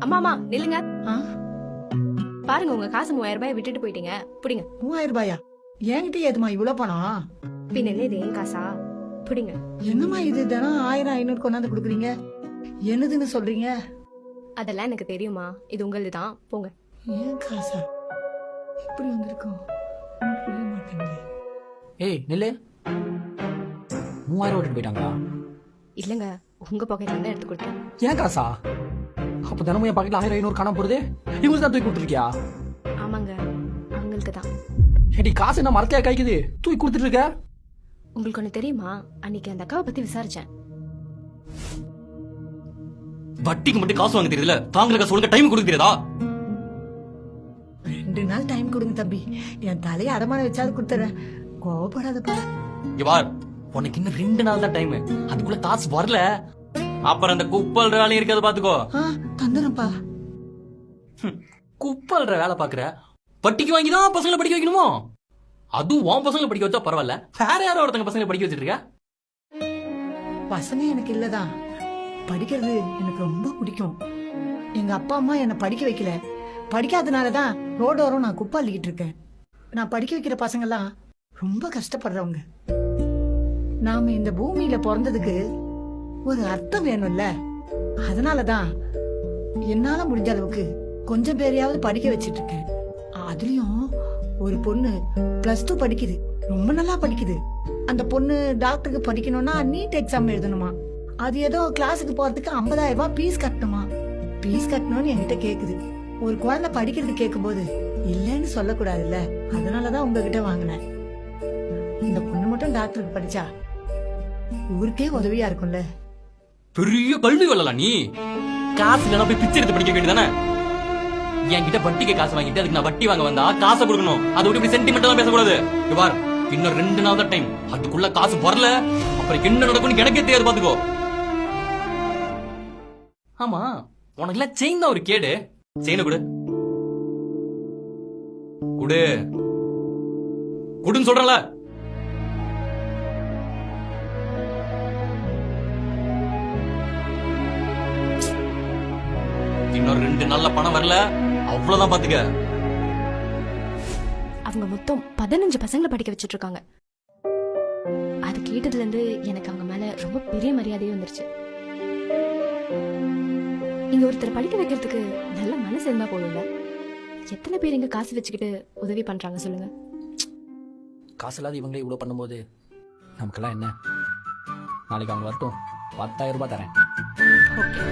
அம்மா அம்மா நில்லுங்க. ஆ, பாருங்க உங்க காசு 3000 ரூபாய் விட்டுட்டு போயிட்டீங்க. புடிங்க. 3000 ரூபாயா? என்கிட்ட ஏதுமா இவ்வளவு பணம்? பின்ன என்ன இது என் காசா? புடிங்க. என்னம்மா இது தினம் 1000 500 கொண்டாந்து கொடுக்குறீங்க? என்னதுன்னு சொல்றீங்க? அதெல்லாம் எனக்கு தெரியுமா, இது உங்களுதுதான். போங்க. ஏன் காசா இப்படி வந்திருக்கோம்? புரிய மாட்டேங்குது. ஏய் நில்லு, 3000 விட்டுட்டு போயிட்டாங்களா? இல்லங்க, உங்க பாக்கெட்ல இருந்து எடுத்து கொடுத்தேன். ஏன் காசா? அப்ப தினமும் என் பாக்கெட்ல 1000 500 காணாம போறது இவங்களுக்கு தான் தூக்கி கொடுத்துருக்கியா? ஆமாங்க, உங்களுக்கு தான். ஏடி காசு என்ன மரத்தையா காய்க்குது தூக்கி கொடுத்துட்டு இருக்க? உங்களுக்கு ஒண்ணு தெரியுமா, அன்னைக்கு அந்த அக்காவை பத்தி விசாரிச்சேன். வட்டிக்கு மட்டும் காசு வாங்க தெரியல, தாங்கள காசு ஒழுங்கா டைம் கொடுக்க தெரியாதா? 2 நாள் டைம் கொடுங்க தம்பி, என் தலையை அடமான வச்சாவது கொடுத்துறேன். கோவப்படாதப்பா. இங்க பார், உனக்கு இன்னும் 2 நாள் தான் டைம். அதுக்குள்ள காசு வரல அப்புறம் அந்த குப்பல்ற வேலையும் இருக்காது பாத்துக்கோ. தந்துடும்ப்பா. குப்பல்ற வேலை பாக்குற, வட்டிக்கு வாங்கிதான் பசங்களை படிக்க வைக்கணுமோ? அதுவும் உன் பசங்களை படிக்க வச்சா பரவாயில்ல, வேற யாரோ ஒருத்தங்க பசங்களை படிக்க வச்சிட்டு இருக்க. பசங்க எனக்கு இல்லதான், படிக்கிறது எனக்கு ரொம்ப பிடிக்கும். எங்க அப்பா அம்மா என்னை படிக்க வைக்கல, படிக்காதனாலதான் ரோடோரம் நான் குப்பை அள்ளிக்கிட்டு இருக்கேன். நான் படிக்க வைக்கிற பசங்கெல்லாம் ரொம்ப கஷ்டப்படுறவங்க. நாம இந்த பூமியில பிறந்ததுக்கு ஒரு அர்த்தம் வேணும்ல, அதனாலதான் என்னால முடிஞ்ச அளவுக்கு கொஞ்சம் பேரையாவது படிக்க வச்சிட்டு இருக்கேன். அதுலயும் ஒரு பொண்ணு +2 படிக்குது, ரொம்ப நல்லா படிக்குது. அந்த பொண்ணு டாக்டருக்கு படிக்கணும்னா நீட் எக்ஸாம் எழுதணுமா, அது ஏதோ கிளாஸுக்கு போறதுக்கு 50,000 ரூபாய் பீஸ் கட்டணுமா. பீஸ் கட்டணும்னு என்கிட்ட கேக்குது. ஒரு குழந்தை படிக்கிறது கேட்கும் போது இல்லன்னு சொல்லக்கூடாதுல்ல, அதனாலதான் உங்ககிட்ட வாங்கினேன். இந்த பொண்ணு மட்டும் டாக்டருக்கு படிச்சா ஊருக்கே உதவியா இருக்கும்ல. பெரிய கல்வி வரலாம். நீ காசு இல்லைன்னா போய் பிச்சை எடுத்து படிக்க வேண்டியதானே? என்கிட்ட வட்டிக்கு காசு வாங்கிட்டு அதுக்கு நான் வட்டி வாங்க வந்தா காசை கொடுக்கணும். அதை விட்டு இப்படி சென்டிமெண்டலா பேசக்கூடாது. இங்க பார், இன்னும் 2 நாள் தான் டைம். அதுக்குள்ள காசு வரல அப்புறம் என்ன நடக்கும்னு எனக்கே தெரியாது பாத்துக்கோ. ஆமா, உனக்கு எல்லாம் செயின் தான் ஒரு கேடு. செயின கொடு, குடு குடுன்னு சொல்றல. இன்னொரு 2 நாள்ல பணம் வரல அவ்வளவுதான் பாத்துக்க. அவங்க மொத்தம் 15 பசங்களை படிக்க வச்சிட்டு இருக்காங்க. அது கேட்டதுல இருந்து எனக்கு அவங்க மேல ரொம்ப பெரிய மரியாதையே வந்துருச்சு. இங்க ஒருத்தர் படிக்க வைக்கிறதுக்கு நல்ல மனசு இருந்தா போதும்ல. எத்தனை பேர் இங்க காசு வச்சுக்கிட்டு உதவி பண்றாங்க சொல்லுங்க. காசு இல்லாத இவங்களே இவ்வளவு பண்ணும்போது நமக்கெல்லாம் என்ன? நாளைக்கு அவங்க வரட்டும், 10,000 ரூபாய் தரேன். ஓகே.